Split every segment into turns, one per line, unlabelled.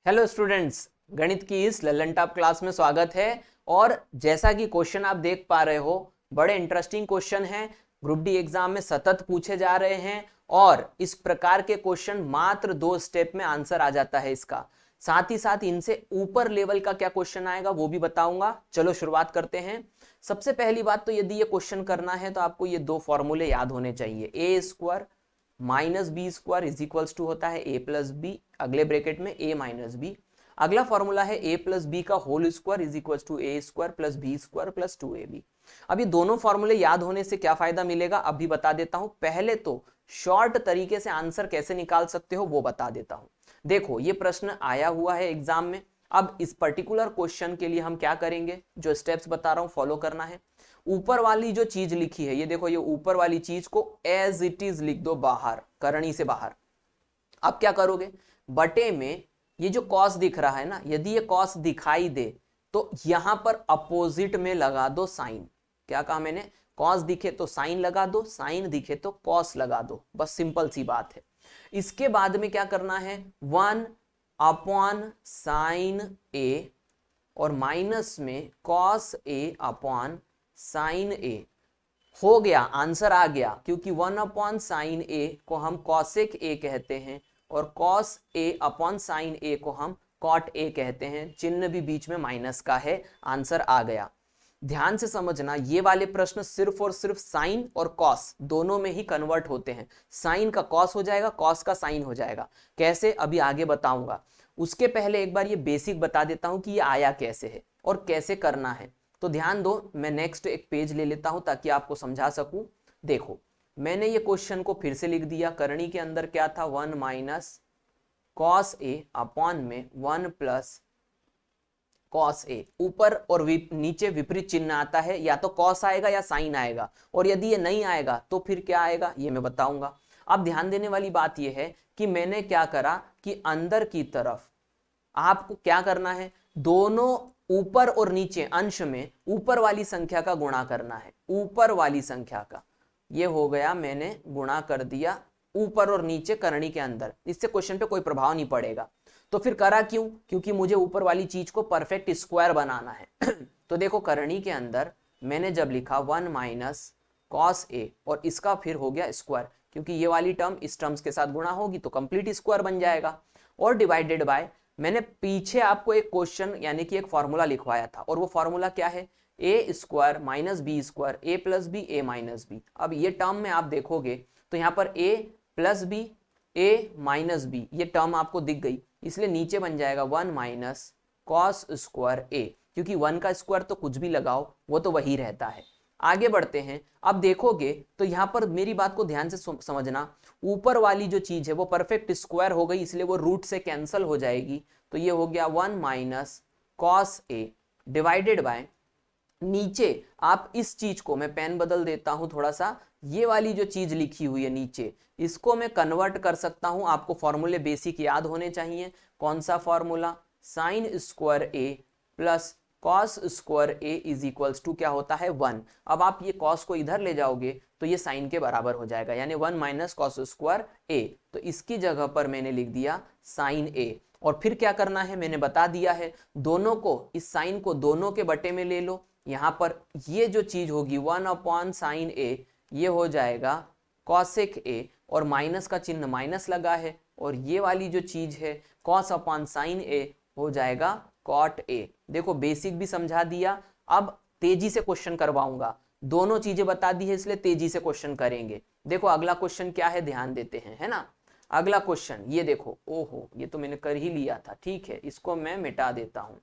Hello students, गणित की इस ललन टॉप क्लास में स्वागत है। और जैसा कि क्वेश्चन आप देख पा रहे हो, बड़े इंटरेस्टिंग क्वेश्चन हैं। ग्रुप डी एग्जाम में सतत पूछे जा रहे हैं और इस प्रकार के क्वेश्चन मात्र 2 स्टेप में आंसर आ जाता है इसका। साथ ही साथ इनसे ऊपर लेवल का क्या क्वेश्चन आएगा वो भी बताऊंगा। चलो शुरुआत करते हैं। सबसे पहली बात तो यदि ये क्वेश्चन करना है तो आपको ये 2 फॉर्मूले याद होने चाहिए। A square minus B square is equals to होता है ए प्लस बी, अगले ब्रैकेट में ए माइनस बी। अगला फॉर्मूला है ए प्लस बी का whole square is equals to A square plus B square plus 2ab। अब ये दोनों फॉर्मूले याद होने से क्या फायदा मिलेगा अभी बता देता हूं। पहले तो शॉर्ट तरीके से आंसर कैसे निकाल सकते हो वो बता देता हूं। देखो, ये प्रश्न आया हुआ है एग्जाम में। अब इस पर्टिकुलर क्वेश्चन के लिए हम क्या करेंगे, जो स्टेप्स बता रहा हूं फॉलो करना है। ऊपर वाली जो चीज लिखी है, ये देखो, ये ऊपर वाली चीज को एज इट इज लिख दो बाहर, करनी से बाहर। अब क्या करोगे, बटे में ये जो कॉस दिख रहा है ना, यदि ये कॉस दिखाई दे तो यहां पर अपोजिट में लगा दो साइन। क्या कहा मैंने, कॉस दिखे तो साइन लगा दो, साइन दिखे तो कॉस लगा दो, बस सिंपल सी बात है। इसके बाद में क्या करना है, 1/साइन ए और माइनस में कॉस ए अपॉन साइन ए। हो गया, आंसर आ गया, क्योंकि 1/साइन ए को हम कॉसेक ए कहते हैं और कॉस ए अपॉन साइन ए को हम कॉट ए कहते हैं। चिन्ह भी बीच में माइनस का है, आंसर आ गया। ध्यान से समझना, ये वाले प्रश्न सिर्फ और सिर्फ साइन और कॉस दोनों में ही कन्वर्ट होते हैं। साइन का कॉस हो जाएगा, कॉस का साइन हो जाएगा। कैसे, अभी आगे बताऊंगा। उसके पहले एक बार ये बेसिक बता देता हूं कि ये आया कैसे है और कैसे करना है। तो ध्यान दो, मैं नेक्स्ट एक पेज ले लेता हूं ताकि आपको समझा सकूं। देखो, मैंने ये क्वेश्चन को फिर से लिख दिया। करनी के अंदर क्या था, 1 माइनस कॉस ए अपॉन में 1 प्लस कॉस ए। ऊपर और नीचे विपरीत चिन्ह आता है, या तो कॉस आएगा या साइन आएगा, और यदि ये नहीं आएगा तो फिर क्या आएगा ये मैं बताऊंगा। अब ध्यान देने वाली बात यह है कि मैंने क्या करा कि अंदर की तरफ आपको क्या करना है, दोनों ऊपर और नीचे अंश में ऊपर वाली संख्या का गुणा करना है। ऊपर वाली संख्या का, ये हो गया, मैंने गुणा कर दिया ऊपर और नीचे करनी के अंदर। इससे क्वेश्चन पे कोई प्रभाव नहीं पड़ेगा। तो फिर करा क्यों, क्योंकि मुझे ऊपर वाली चीज को परफेक्ट स्क्वायर बनाना है। तो देखो, करनी के अंदर मैंने जब लिखा 1 माइनस कॉस ए और इसका फिर हो गया स्क्वायर, क्योंकि ये वाली टर्म इस टर्म्स के साथ गुणा होगी तो कंप्लीट स्क्वायर बन जाएगा। और डिवाइडेड बाय, मैंने पीछे आपको एक क्वेश्चन यानी कि एक फॉर्मूला लिखवाया था, और वो फॉर्मूला क्या है, ए square minus B square A plus B A minus B. अब ये टर्म में आप देखोगे तो यहाँ पर ए plus B A minus B ये टर्म आपको दिख गई, इसलिए नीचे बन जाएगा 1 माइनस कॉस स्क्वायर ए, क्योंकि 1 का स्क्वायर तो कुछ भी लगाओ वो तो वही रहता है। आगे बढ़ते हैं। अब देखोगे तो यहाँ पर मेरी बात को ध्यान से समझना, ऊपर वाली जो चीज है वो परफेक्ट स्क्वायर हो गई, इसलिए वो रूट से कैंसिल हो जाएगी। तो ये हो गया 1 minus cos A divided by, नीचे आप इस चीज को, मैं पेन बदल देता हूं थोड़ा सा, ये वाली जो चीज लिखी हुई है नीचे, इसको मैं कन्वर्ट कर सकता हूं। आपको फॉर्मूले बेसिक याद होने चाहिए। कौन सा formula, sine square A plus cos square A is equals to क्या होता है, 1। अब आप ये कॉस को इधर ले जाओगे तो ये साइन के बराबर हो जाएगा, यानी 1 माइनस कॉस स्क्वायर ए। तो इसकी जगह पर मैंने लिख दिया साइन ए। और फिर क्या करना है मैंने बता दिया है, दोनों को, इस साइन को दोनों के बटे में ले लो। यहां पर ये जो चीज होगी 1/साइन ए, ये हो जाएगा कॉसेक ए, और माइनस का चिन्ह माइनस लगा है, और ये वाली जो चीज है कॉस अपॉन साइन ए हो जाएगा कॉट ए। देखो, बेसिक भी समझा दिया। अब तेजी से क्वेश्चन करवाऊंगा, दोनों चीजें बता दी है इसलिए तेजी से क्वेश्चन करेंगे। देखो अगला क्वेश्चन क्या है, ध्यान देते हैं, है ना। अगला क्वेश्चन ये देखो, ओहो ये तो मैंने कर ही लिया था, ठीक है, इसको मैं मिटा देता हूं।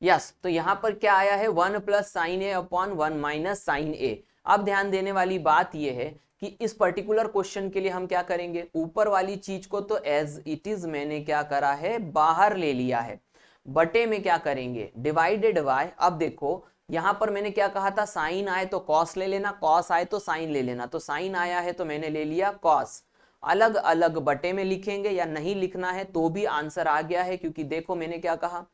यस, तो यहां पर क्या आया है, 1 प्लस साइन ए अपॉन 1 माइनस साइन ए। अब ध्यान देने वाली बात यह है कि इस पर्टिकुलर क्वेश्चन के लिए हम क्या करेंगे, ऊपर वाली चीज को तो एज इट इज मैंने क्या करा है, बाहर ले लिया है। बटे में क्या करेंगे, डिवाइडेड बाय। अब देखो यहां पर मैंने क्या कहा था, साइन आए तो कॉस ले लेना, कॉस आए तो साइन ले लेना। तो साइन आया है तो मैंने ले लिया कॉस। अलग अलग बटे में लिखेंगे या नहीं लिखना है तो भी आंसर आ गया है, क्योंकि देखो मैंने क्या कहा,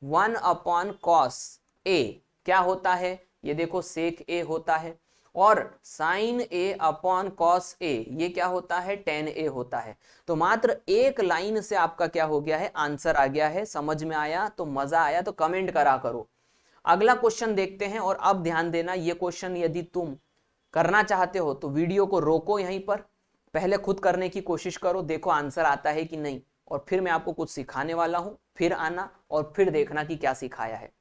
1/कॉस ए क्या होता है, ये देखो सेक ए होता है। और sign A upon cos A ये क्या होता है, टेन ए होता है। तो मात्र एक लाइन से आपका क्या हो गया है, आंसर आ गया है। समझ में आया तो मजा आया तो कमेंट करा करो। अगला क्वेश्चन देखते हैं। और अब ध्यान देना, ये क्वेश्चन यदि तुम करना चाहते हो तो वीडियो को रोको यहीं पर, पहले खुद करने की कोशिश करो, देखो आंसर आता है कि नहीं, और फिर मैं आपको कुछ सिखाने वाला हूं, फिर आना और फिर देखना कि क्या सिखाया है।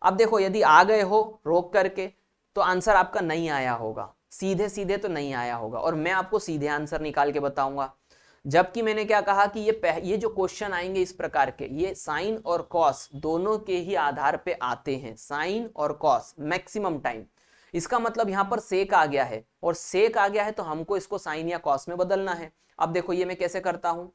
अब देखो, यदि आ गए हो रोक करके तो आंसर आपका नहीं आया होगा, सीधे सीधे तो नहीं आया होगा, और मैं आपको सीधे आंसर निकाल के बताऊंगा। जबकि मैंने क्या कहा कि ये जो क्वेश्चन आएंगे इस प्रकार के, ये साइन और कॉस दोनों के ही आधार पे आते हैं, साइन और कॉस मैक्सिमम टाइम। इसका मतलब यहां पर सेक आ गया है, और सेक आ गया है तो हमको इसको साइन या कॉस में बदलना है। अब देखो ये मैं कैसे करता हूं,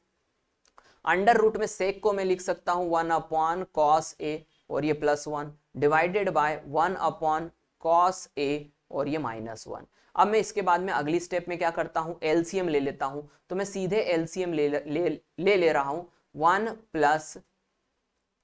अंडर रूट में सेक को मैं लिख सकता हूं 1 अपॉन कॉस ए और ये +1 divided by 1 upon cos A और ये -1। अब मैं इसके बाद में अगली स्टेप में क्या करता हूं, एलसीएम ले लेता हूं। तो मैं सीधे एलसीएम ले रहा हूं 1 प्लस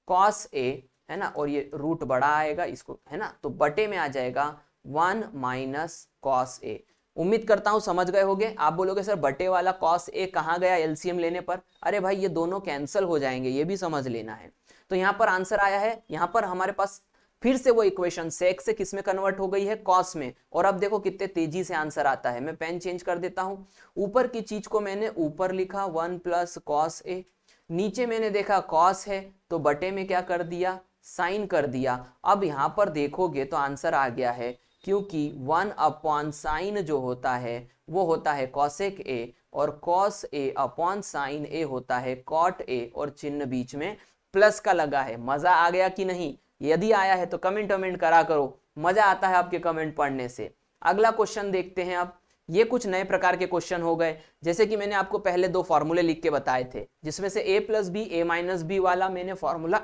कॉस ए, है ना, और ये रूट बड़ा आएगा इसको, है ना, तो बटे में आ जाएगा 1 माइनस कॉस ए। उम्मीद करता हूं समझ गए होगे। आप बोलोगे सर बटे वाला कॉस ए कहां गया एलसीएम लेने पर, अरे भाई ये दोनों कैंसिल हो जाएंगे, ये भी समझ लेना है। तो यहां पर आंसर आया है, यहां पर हमारे पास फिर से वो इक्वेशन सेक से किस में कन्वर्ट हो गई है, कॉस में। और अब देखो कितने तेजी से आंसर आता है। मैं पेन चेंज कर देता हूं, ऊपर की चीज को मैंने ऊपर लिखा 1 प्लस कॉस ए, नीचे मैंने देखा कॉस है तो बटे में क्या कर दिया, साइन कर दिया। अब यहां पर देखोगे तो आंसर आ गया है, क्योंकि 1 अपॉन साइन जो होता है वो होता है कॉसेक ए, और कॉस ए अपॉन साइन ए होता है कॉट ए, और चिन्ह बीच में प्लस का लगा है। मजा आ गया कि नहीं? यदि आया है तो कमेंट वमेंट करा करो, मजा आता है आपके कमेंट पढ़ने से। अगला क्वेश्चन देखते हैं। अब ये कुछ नए प्रकार के क्वेश्चन हो गए, जैसे कि मैंने आपको पहले 2 फॉर्मूले लिख के बताए थे, जिसमें से a plus B A minus B वाला मैंने फॉर्मूला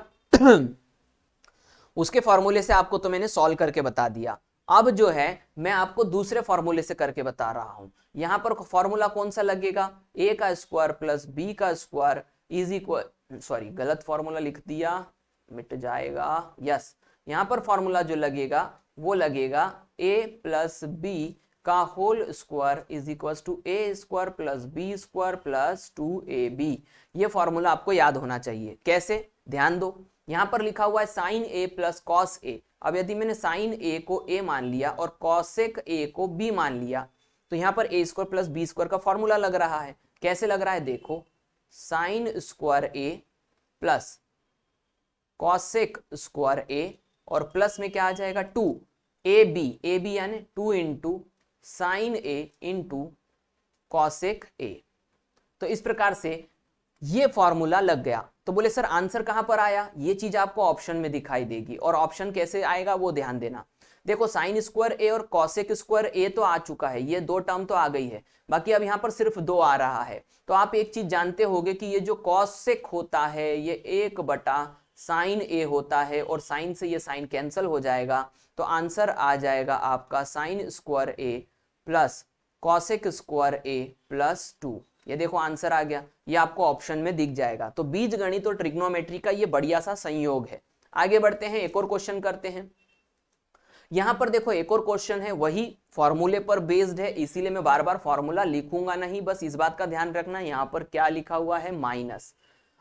उसके फॉर्मूले से आपको तो मैंने सॉल्व करके बता दिया। अब जो है मैं आपको दूसरे फॉर्मूले से करके बता रहा हूं। यहां पर फॉर्मूला कौन सा लगेगा, a का स्क्वायर प्लस b का स्क्वायर इज इक्वल, सॉरी गलत फॉर्मूला लिख दिया, मिट जाएगा। यस, यहां पर फॉर्मूला जो लगेगा वो लगेगा a प्लस बी का whole square is equal to A square plus B square plus 2ab। ये फॉर्मूला आपको याद होना चाहिए। कैसे, ध्यान दो, यहां पर लिखा हुआ है sign A plus cos A. अब यदि मैंने साइन ए को a मान लिया और कॉसेक ए को b मान लिया, तो यहां पर a square plus B square का फॉर्मूला लग रहा है। कैसे लग रहा है देखो, sine square A plus cosec square A, और प्लस में क्या आ जाएगा 2ab यानी 2 into sine A into cosec A. तो इस प्रकार से ये फॉर्मूला लग गया। तो बोले सर आंसर कहां पर आया, ये चीज आपको ऑप्शन में दिखाई देगी। और ऑप्शन कैसे आएगा वो ध्यान देना। देखो साइन स्क्वायर ए और कॉसेक स्क्वायर ए तो आ चुका है, ये 2 टर्म तो आ गई है, बाकी अब यहां पर सिर्फ 2 आ रहा है। तो आप एक चीज जानते होंगे कि ये जो कॉसेक होता है ये 1 बटा साइन ए होता है, और साइन से ये साइन कैंसिल हो जाएगा। तो आंसर आ जाएगा आपका sign square A plus cosec square A plus 2। ये देखो आंसर आ गया, ये आपको ऑप्शन में दिख जाएगा। तो बीजगणित और ट्रिग्नोमेट्री का ये बढ़िया सा संयोग है। आगे बढ़ते हैं, एक और क्वेश्चन करते हैं। यहां पर देखो एक और क्वेश्चन है, वही फॉर्मूले पर बेस्ड है, इसीलिए मैं बार बार फॉर्मूला लिखूंगा नहीं, बस इस बात का ध्यान रखना यहां पर क्या लिखा हुआ है, माइनस।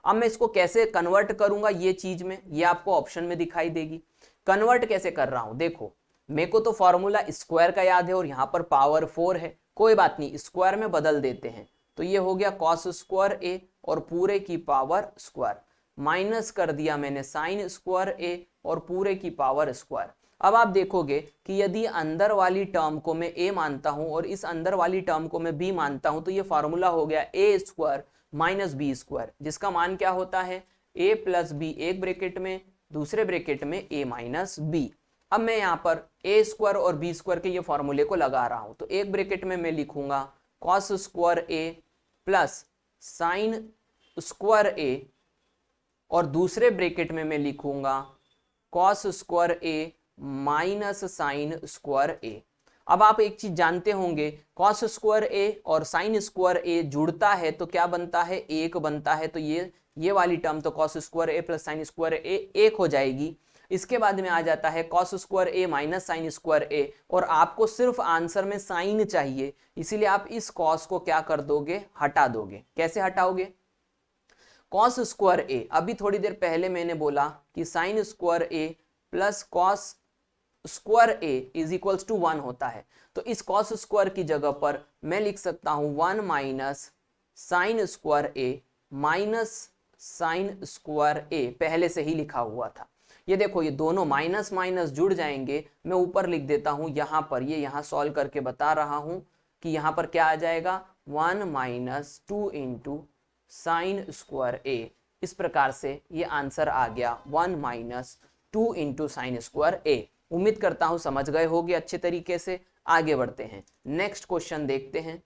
अब मैं इसको कैसे कन्वर्ट करूंगा ये चीज में, ये आपको ऑप्शन में दिखाई देगी। कन्वर्ट कैसे कर रहा हूं देखो, मेरे को तो फॉर्मूला स्क्वायर का याद है और यहां पर पावर 4 है, कोई बात नहीं स्क्वायर में बदल देते हैं। तो ये हो गया कॉस स्क्वायर ए और पूरे की पावर स्क्वायर, माइनस कर दिया मैंने साइन स्क्वायर ए और पूरे की पावर स्क्वायर। अब आप देखोगे कि यदि अंदर वाली टर्म को मैं a मानता हूं और इस अंदर वाली टर्म को मैं b मानता हूं, तो ये फॉर्मूला हो गया a square minus B square, जिसका मान क्या होता है a प्लस बी, एक ब्रैकेट में, दूसरे ब्रैकेट में a माइनस बी। अब मैं यहाँ पर a स्क्वायर और b स्क्वायर के ये फॉर्मूले को लगा रहा हूं। तो एक ब्रैकेट में मैं लिखूंगा cos square a plus sine square a, और दूसरे ब्रैकेट में मैं लिखूंगा cos square a minus sine square a. अब आप एक चीज जानते होंगे, कॉस स्क्वायर ए और साइन स्क्वायर ए जुड़ता है तो क्या बनता है, 1 बनता है। तो ये वाली टर्म तो cos square A plus sine square ए 1 हो जाएगी। इसके बाद में आ जाता है cos square A minus sine square A, और आपको सिर्फ आंसर में साइन चाहिए, इसीलिए आप इस कॉस को क्या कर दोगे, हटा दोगे। कैसे हटाओगे, कॉस स्क्वायर ए, अभी थोड़ी देर पहले मैंने बोला कि sine square A plus cos square A is equals to 1 होता है, तो इस कॉस स्क्वायर की जगह पर मैं लिख सकता हूं 1 माइनस साइन स्क्वायर ए माइनस साइन स्क्वायर ए, पहले से ही लिखा हुआ था। ये देखो ये दोनों माइनस माइनस जुड़ जाएंगे, मैं ऊपर लिख देता हूं यहां पर, ये यहां सॉल्व करके बता रहा हूं कि यहां पर क्या आ जाएगा 1 माइनस 2 इंटू साइन स्क्वायर ए। इस प्रकार से ये आंसर आ गया 1 माइनस 2 इंटू साइन स्क्वायर ए। उम्मीद करता हूं समझ गए होगे अच्छे तरीके से। आगे बढ़ते हैं, नेक्स्ट क्वेश्चन देखते हैं।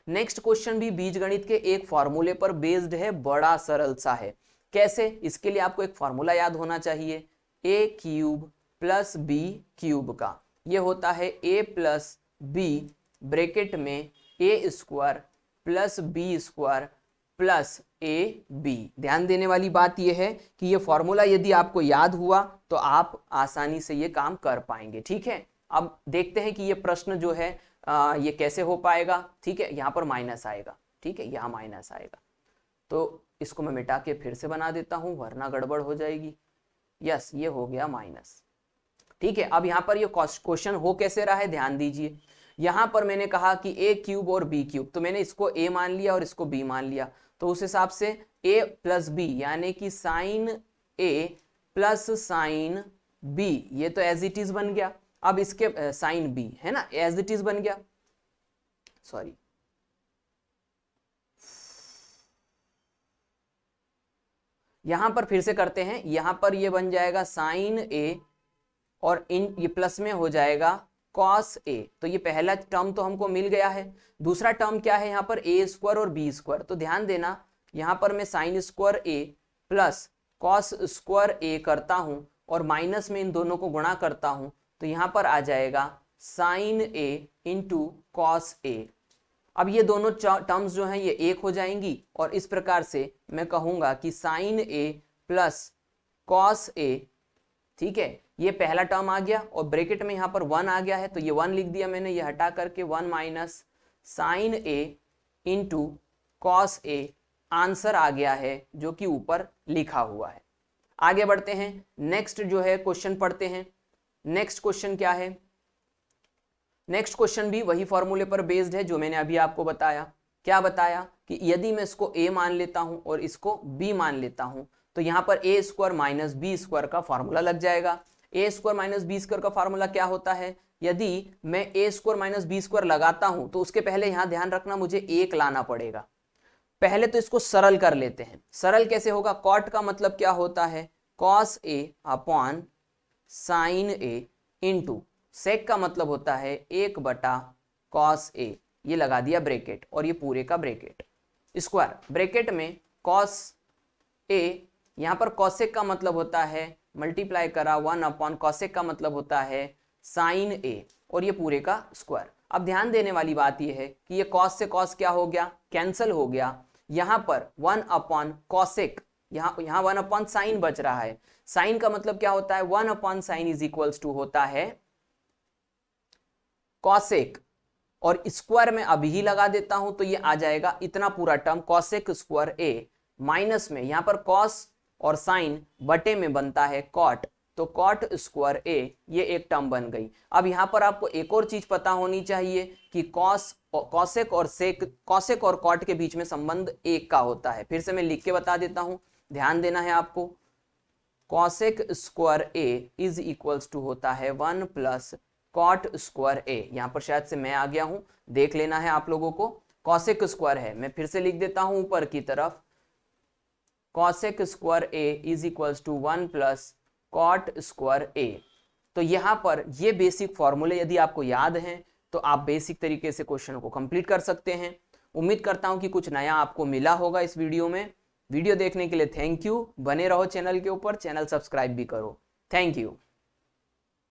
नेक्स्ट क्वेश्चन भी बीजगणित के एक फॉर्मूले पर बेस्ड है, बड़ा सरल सा है। कैसे, इसके लिए आपको एक फॉर्मूला याद होना चाहिए, a cube plus b cube का, ये होता है ए प्लस बी ब्रैकेट में a square plus B square plus a b. ध्यान देने वाली बात यह है कि ये फॉर्मूला यदि आपको याद हुआ तो आप आसानी से ये काम कर पाएंगे। ठीक है, अब देखते हैं कि ये प्रश्न जो है ये कैसे हो पाएगा। ठीक है, यहाँ पर माइनस आएगा, ठीक है, यहाँ माइनस आएगा, तो इसको मैं मिटा के फिर से बना देता हूँ वरना गड़बड़ हो जाएगी। यस, ये हो गया माइनस। ठीक है, अब यहाँ पर ये क्वेश्चन हो कैसे रहा है, ध्यान दीजिए। यहाँ पर मैंने कहा कि ए क्यूब और बी क्यूब, तो मैंने इसको ए मान लिया और इसको बी मान लिया, तो उस हिसाब से ए प्लस बी यानी कि साइन ए प्लस साइन बी, ये तो एज इट इज बन गया। अब इसके साइन बी है ना, एज इट इज बन गया, सॉरी, यहां पर फिर से करते हैं। यहां पर ये बन जाएगा साइन ए और इन ये प्लस में हो जाएगा कॉस ए, तो ये पहला टर्म तो हमको मिल गया है। दूसरा टर्म क्या है यहाँ पर, ए स्क्वायर और बी स्क्वायर, तो ध्यान देना यहाँ पर मैं sign square A plus cos square ए करता हूं और माइनस में इन दोनों को गुणा करता हूं, तो यहाँ पर आ जाएगा sign A into cos A. अब ये दोनों टर्म्स जो हैं ये एक हो जाएंगी और इस प्रकार से मैं कहूंगा कि sign A plus cos A, ठीक है, ये पहला टर्म आ गया और ब्रैकेट में यहाँ पर 1 आ गया है, तो ये 1 लिख दिया मैंने, ये हटा करके 1 minus sign A into cos A, answer आ गया है जो कि ऊपर लिखा हुआ है। आगे बढ़ते हैं, नेक्स्ट जो है क्वेश्चन पढ़ते हैं। नेक्स्ट क्वेश्चन क्या है, नेक्स्ट क्वेश्चन भी वही फॉर्मूले पर बेस्ड है जो मैंने अभी आपको बताया। क्या बताया कि यदि मैं इसको a मान लेता हूं और इसको b मान लेता हूं, तो यहां पर a square minus B square का फॉर्मूला लग जाएगा। a square minus B square का फॉर्मूला क्या होता है, यदि मैं a square minus B square लगाता हूं तो उसके पहले यहां ध्यान रखना मुझे 1 लाना पड़ेगा। पहले तो इसको सरल कर लेते हैं। सरल कैसे होगा, कॉट का मतलब क्या होता है, cos A upon sine A into sec का मतलब होता है 1 बटा कॉस ए, ये लगा दिया ब्रैकेट और ये पूरे का ब्रैकेट स्क्वायर, ब्रैकेट में कॉस ए, यहां पर कॉसेक का मतलब होता है मल्टीप्लाई करा 1 अपॉन कॉसेक का मतलब होता है साइन ए और ये पूरे का स्क्वायर। अब ध्यान देने वाली बात ये है कि ये कॉस से कॉस क्या हो गया, कैंसिल हो गया। यहां पर 1 अपॉन कॉसेक, यहां 1 अपॉन साइन बच रहा है। साइन का मतलब क्या होता है, 1 upon sine is equals to होता है कॉसेक, और स्क्वायर में अभी ही लगा देता हूं तो ये आ जाएगा इतना पूरा टर्म कॉसेक स्क्वायर ए, माइनस में यहां पर कॉस और साइन बटे में बनता है कॉट, तो कॉट स्क्वायर ए, ये एक टर्म बन गई। अब यहां पर आपको एक और चीज पता होनी चाहिए कि कॉसेक और सेक, कॉसेक और कॉट के बीच में संबंध एक का होता है। फिर से मैं लिख के बता देता हूं, ध्यान देना है आपको। Cosec square A is equals to होता है 1 प्लस कॉट स्क्वायर ए, यहां पर शायद से मैं आ गया हूं, देख लेना है आप लोगों को। कॉसेक स्क्वायर है, मैं फिर से लिख देता हूं ऊपर की तरफ, cosec square A is equals to 1 plus cot square a. तो यहां पर ये बेसिक फॉर्मूले यदि आपको याद हैं तो आप बेसिक तरीके से क्वेश्चन को कंप्लीट कर सकते हैं। उम्मीद करता हूं कि कुछ नया आपको मिला होगा इस वीडियो में। वीडियो देखने के लिए थैंक यू, बने रहो चैनल के ऊपर, चैनल सब्सक्राइब भी करो। Thank you.